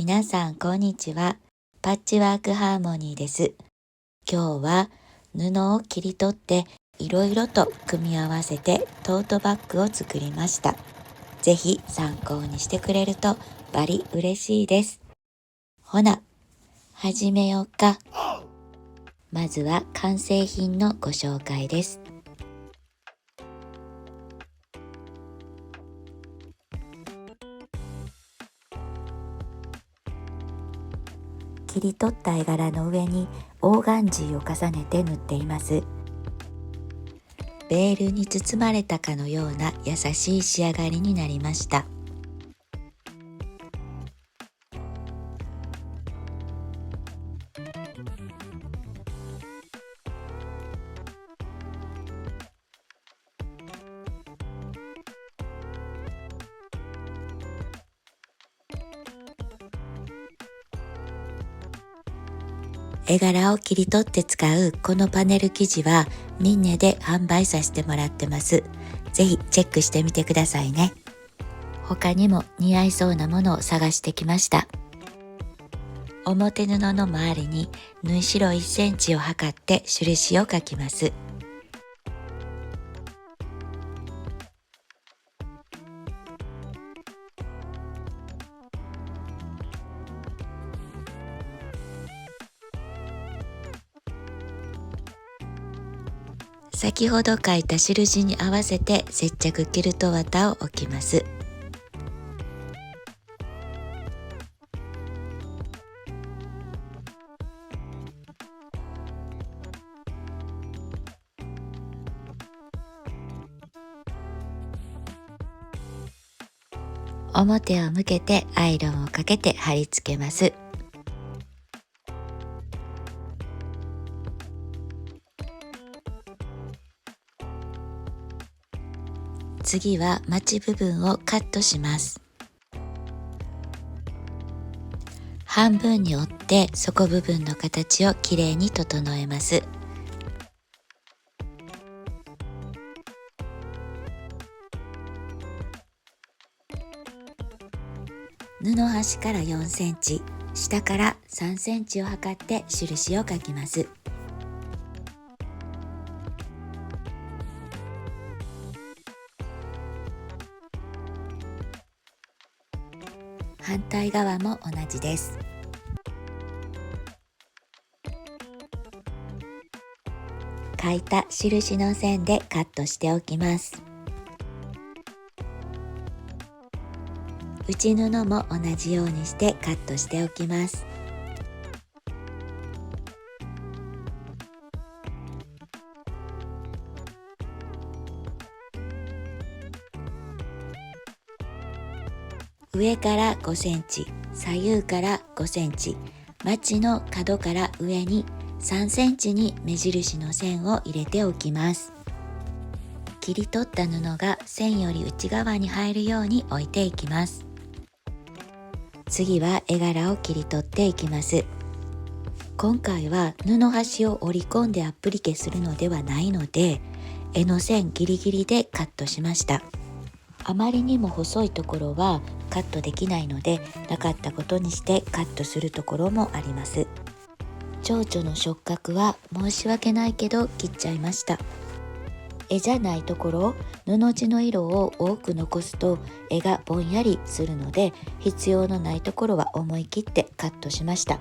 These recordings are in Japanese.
皆さんこんにちは。パッチワークハーモニーです。今日は布を切り取っていろいろと組み合わせてトートバッグを作りました。ぜひ参考にしてくれるとバリ嬉しいです。ほな、始めようか。まずは完成品のご紹介です。切り取った絵柄の上にオーガンジーを重ねて塗っています。ベールに包まれたかのような優しい仕上がりになりました。絵柄を切り取って使うこのパネル生地はミンネで販売させてもらってます。ぜひチェックしてみてくださいね。他にも似合いそうなものを探してきました。表布の周りに縫い代1センチを測って印を書きます。先ほど書いた印に合わせて接着キルト綿を置きます。表を向けてアイロンをかけて貼り付けます。次はまち部分をカットします。半分に折って底部分の形をきれいに整えます。布端から4センチ、下から3センチを測って印を書きます。反対側も同じです。書いた印の線でカットしておきます。内布も同じようにしてカットしておきます。上から5センチ、左右から5センチ、まちの角から上に3センチに目印の線を入れておきます。切り取った布が線より内側に入るように置いていきます。次は絵柄を切り取っていきます。今回は布端を折り込んでアップリケするのではないので、絵の線ギリギリでカットしました。あまりにも細いところはカットできないので、なかったことにしてカットするところもあります。蝶々の触覚は申し訳ないけど切っちゃいました。絵じゃないところ、布地の色を多く残すと絵がぼんやりするので、必要のないところは思い切ってカットしました。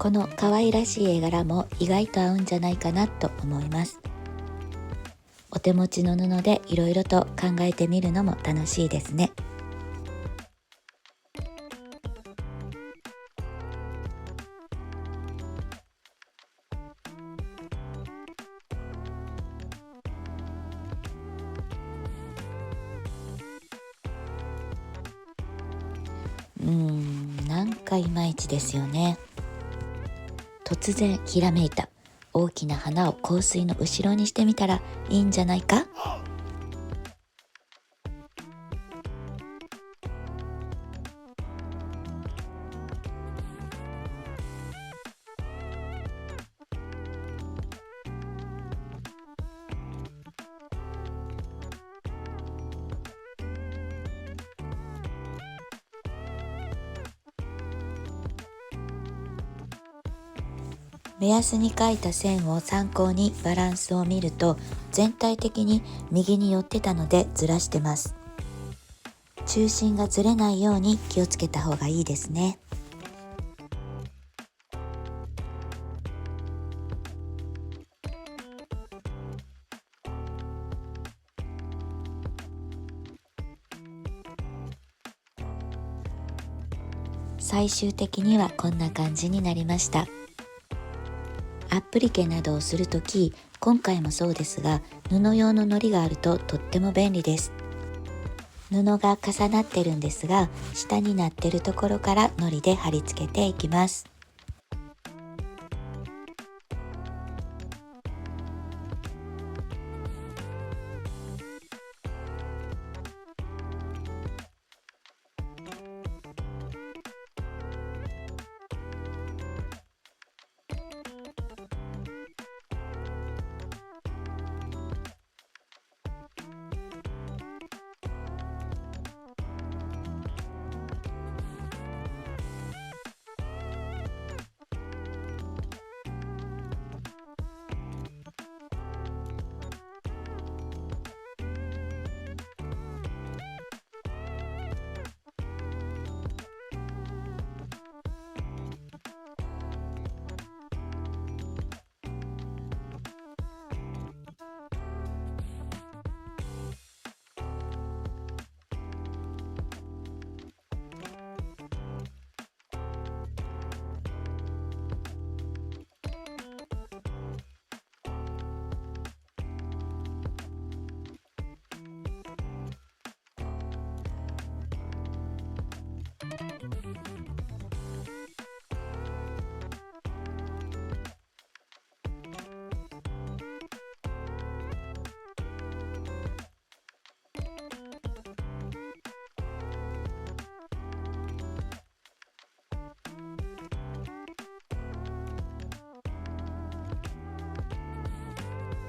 この可愛らしい絵柄も意外と合うんじゃないかなと思います。お手持ちの布でいろいろと考えてみるのも楽しいですね。なんかいまいちですよね。突然ひらめいた。大きな花を香水の後ろにしてみたらいいんじゃないか。目安に描いた線を参考にバランスを見ると全体的に右に寄ってたのでずらしてます。中心がずれないように気をつけた方がいいですね。最終的にはこんな感じになりました。アップリケなどをするとき、今回もそうですが、布用の糊があるととっても便利です。布が重なってるんですが、下になってるところから糊で貼り付けていきます。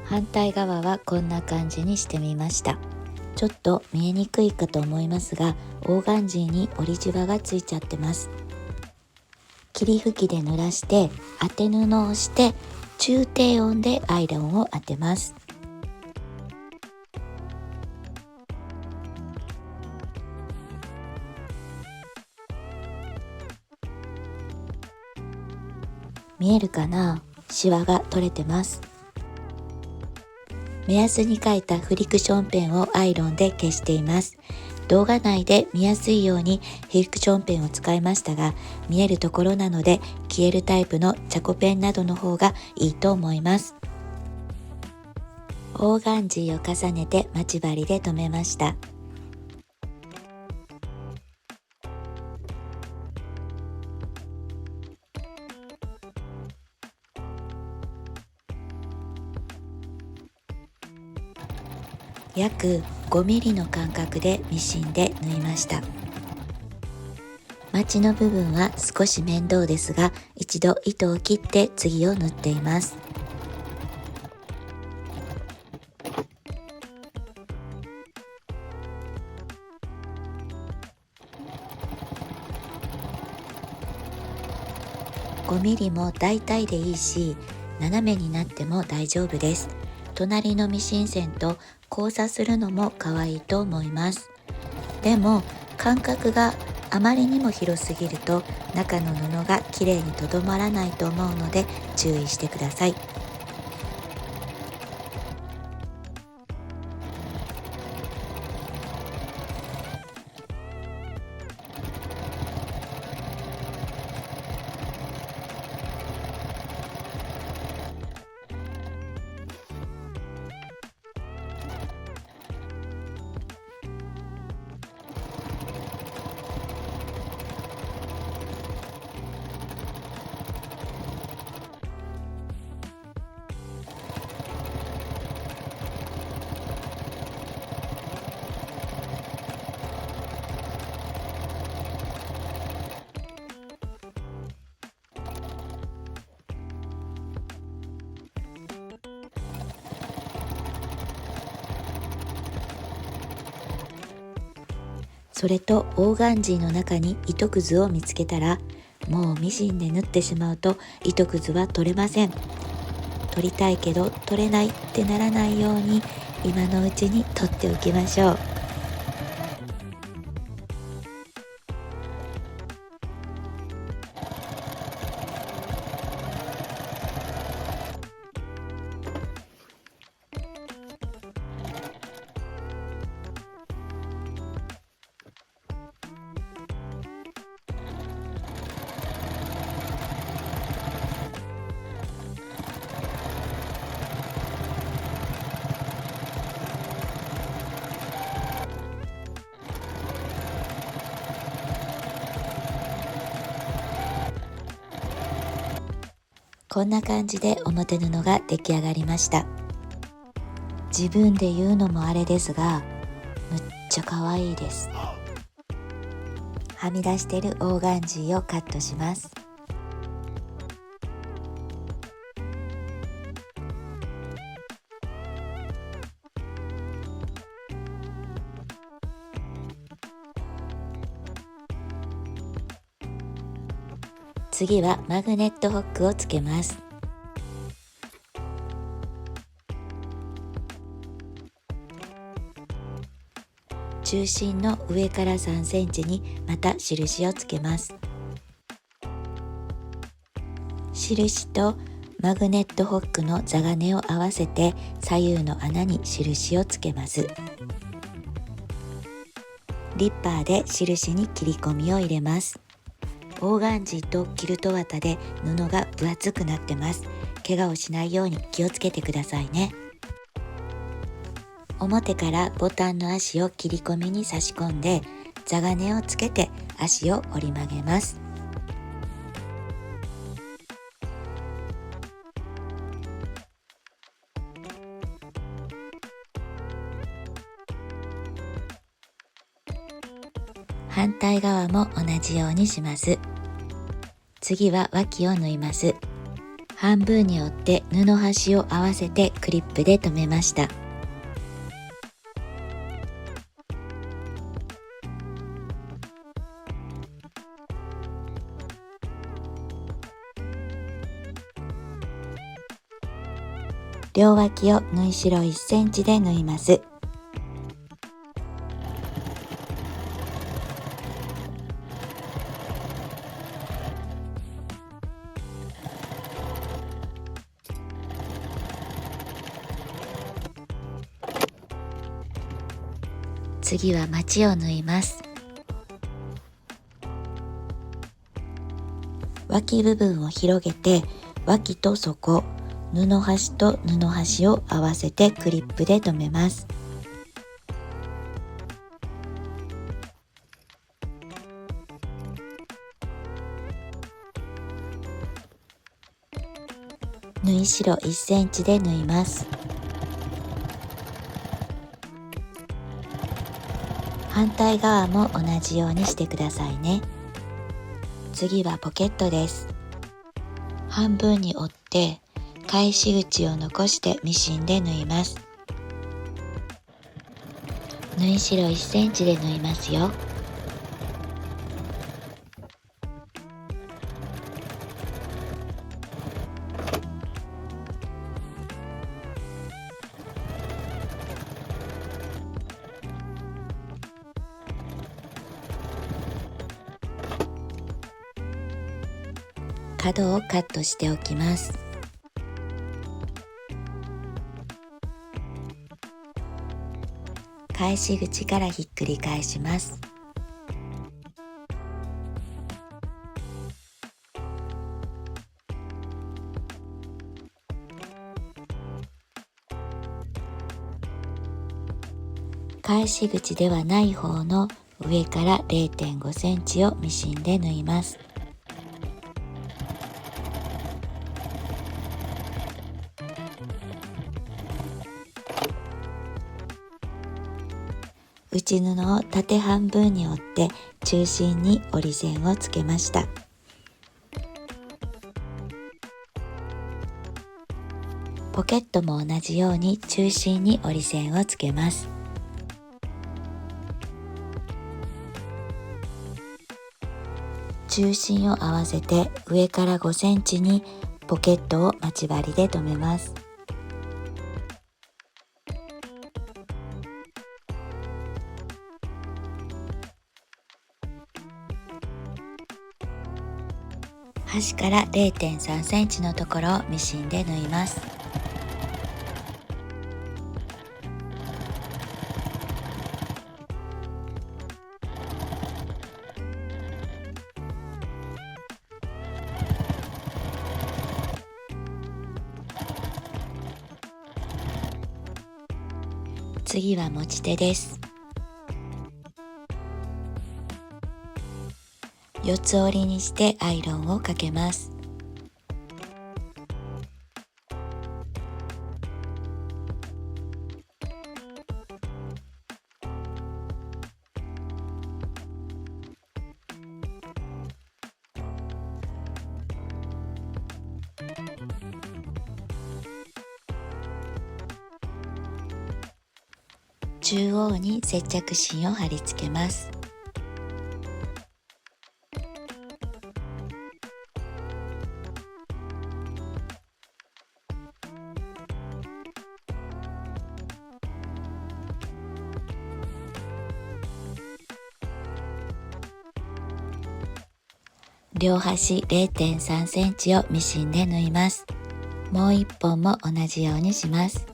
反対側はこんな感じにしてみました。ちょっと見えにくいかと思いますが、オーガンジーに折りじわがついちゃってます。霧吹きで濡らして当て布をして中低温でアイロンを当てます。見えるかな？シワが取れてます。目安に書いたフリクションペンをアイロンで消しています。動画内で見やすいようにフリクションペンを使いましたが、見えるところなので消えるタイプのチャコペンなどの方がいいと思います。オーガンジーを重ねて待ち針で留めました。約5ミリの間隔でミシンで縫いました。まちの部分は少し面倒ですが、一度糸を切って次を縫っています。5ミリも大体でいいし、斜めになっても大丈夫です。隣のミシン線と交差するのも可愛いと思います。でも間隔があまりにも広すぎると中の布がきれいにとどまらないと思うので注意してください。それとオーガンジーの中に糸くずを見つけたら、もうミシンで縫ってしまうと糸くずは取れません。取りたいけど取れないってならないように今のうちに取っておきましょう。こんな感じで表布が出来上がりました。自分で言うのもあれですが、むっちゃ可愛いです。はみ出してるオーガンジーをカットします。次はマグネットホックをつけます。中心の上から3センチにまた印をつけます。印とマグネットホックの座金を合わせて左右の穴に印をつけます。リッパーで印に切り込みを入れます。オーガンジーとキルト綿で布が分厚くなってます。怪我をしないように気をつけてくださいね。表からボタンの足を切り込みに差し込んで座金をつけて足を折り曲げます。反対側も同じようにします。次は脇を縫います。半分に折って布端を合わせてクリップで留めました。両脇を縫い代1センチで縫います。次はまちを縫います。脇部分を広げて脇と底、布端と布端を合わせてクリップで留めます。縫い代1センチで縫います。反対側も同じようにしてくださいね。次はポケットです。半分に折って返し口を残してミシンで縫います。縫い代1センチで縫いますよ。角をカットしておきます。返し口からひっくり返します。返し口ではない方の上から 0.5 センチをミシンで縫います。内布を縦半分に折って中心に折り線をつけました。ポケットも同じように中心に折り線をつけます。中心を合わせて上から5センチにポケットを待ち針で留めます。端から 0.3 センチのところをミシンで縫います。次は持ち手です。四つ折りにしてアイロンをかけます。中央に接着芯を貼り付けます。両端 0.3 センチをミシンで縫います。もう一本も同じようにします。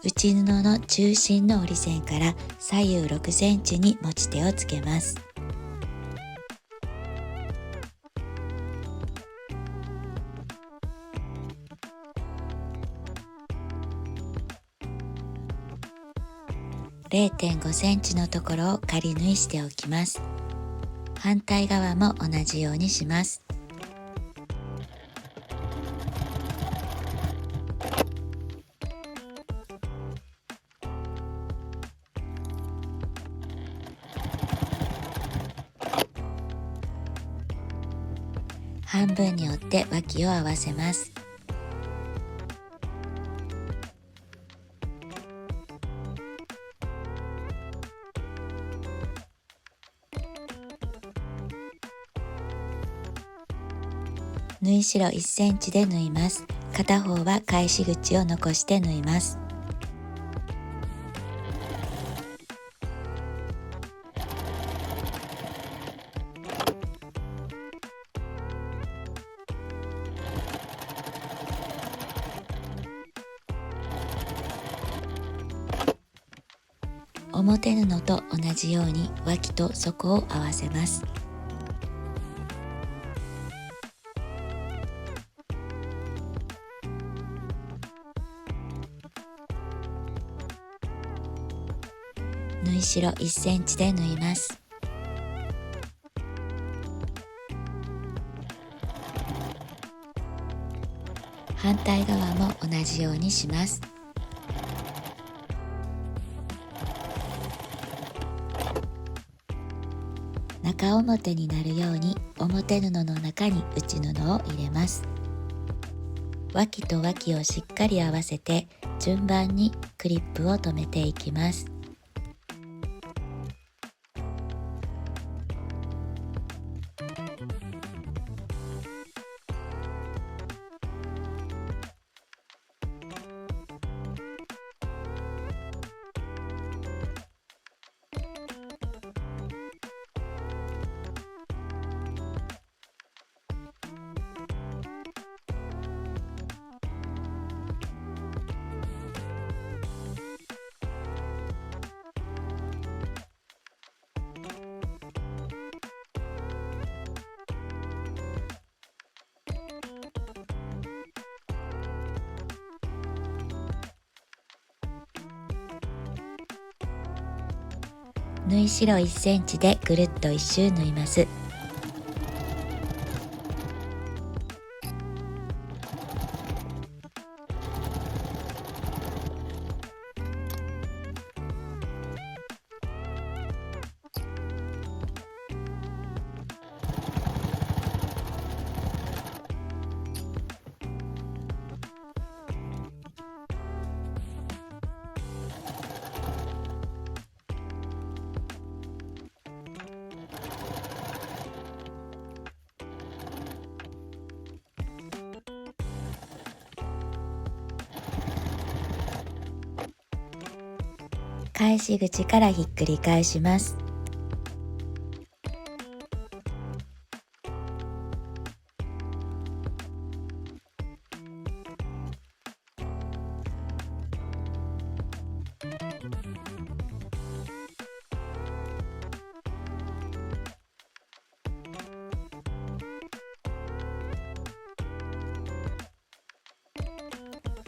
内布の中心の折り線から左右6センチに持ち手をつけます。0.5 センチのところを仮縫いしておきます。反対側も同じようにします。半分に折って脇を合わせます。縫い代1センチで縫います。片方は返し口を残して縫います。表布と同じように脇と底を合わせます。縫い代1センチで縫います。反対側も同じようにします。中表になるように表布の中に内布を入れます。脇と脇をしっかり合わせて順番にクリップを留めていきます。縫い代1センチでぐるっと一周縫います。返し口からひっくり返します。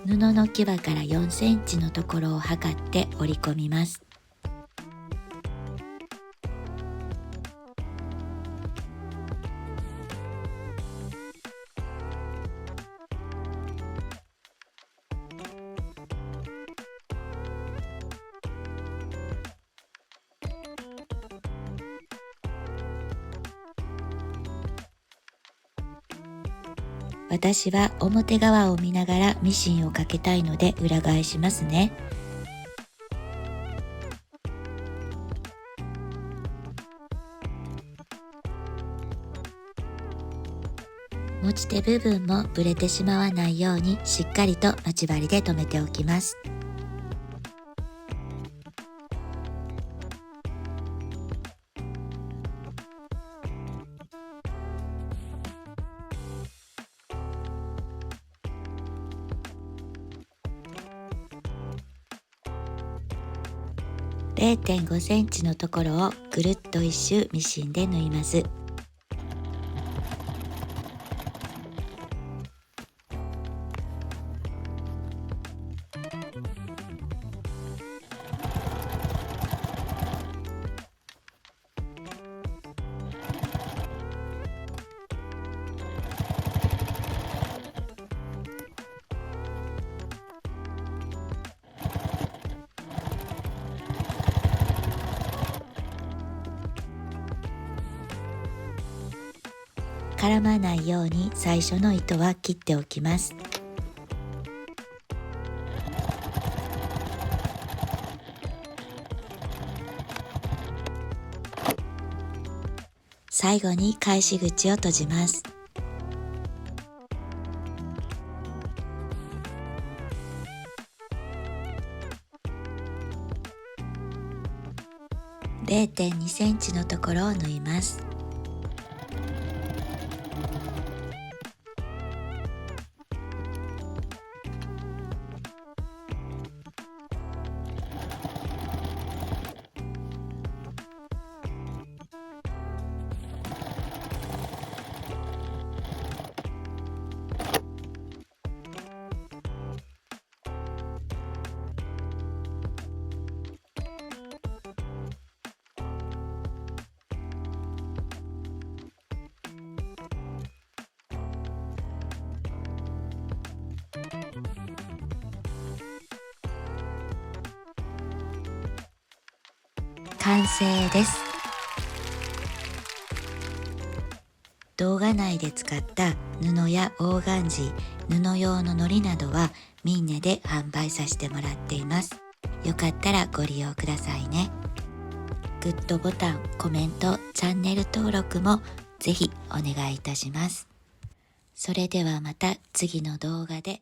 布の際から4センチのところを測って折り込みます。私は表側を見ながらミシンをかけたいので裏返しますね。持ち手部分もブレてしまわないようにしっかりと待ち針で留めておきます。0.5 センチのところをぐるっと一周ミシンで縫います。絡まないように最初の糸は切っておきます。最後に返し口を閉じます。0.2 センチのところを縫います。完成です。動画内で使った布やオーガンジー、布用の糊などはミンネで販売させてもらっています。よかったらご利用くださいね。グッドボタン、コメント、チャンネル登録もぜひお願いいたします。それではまた次の動画で。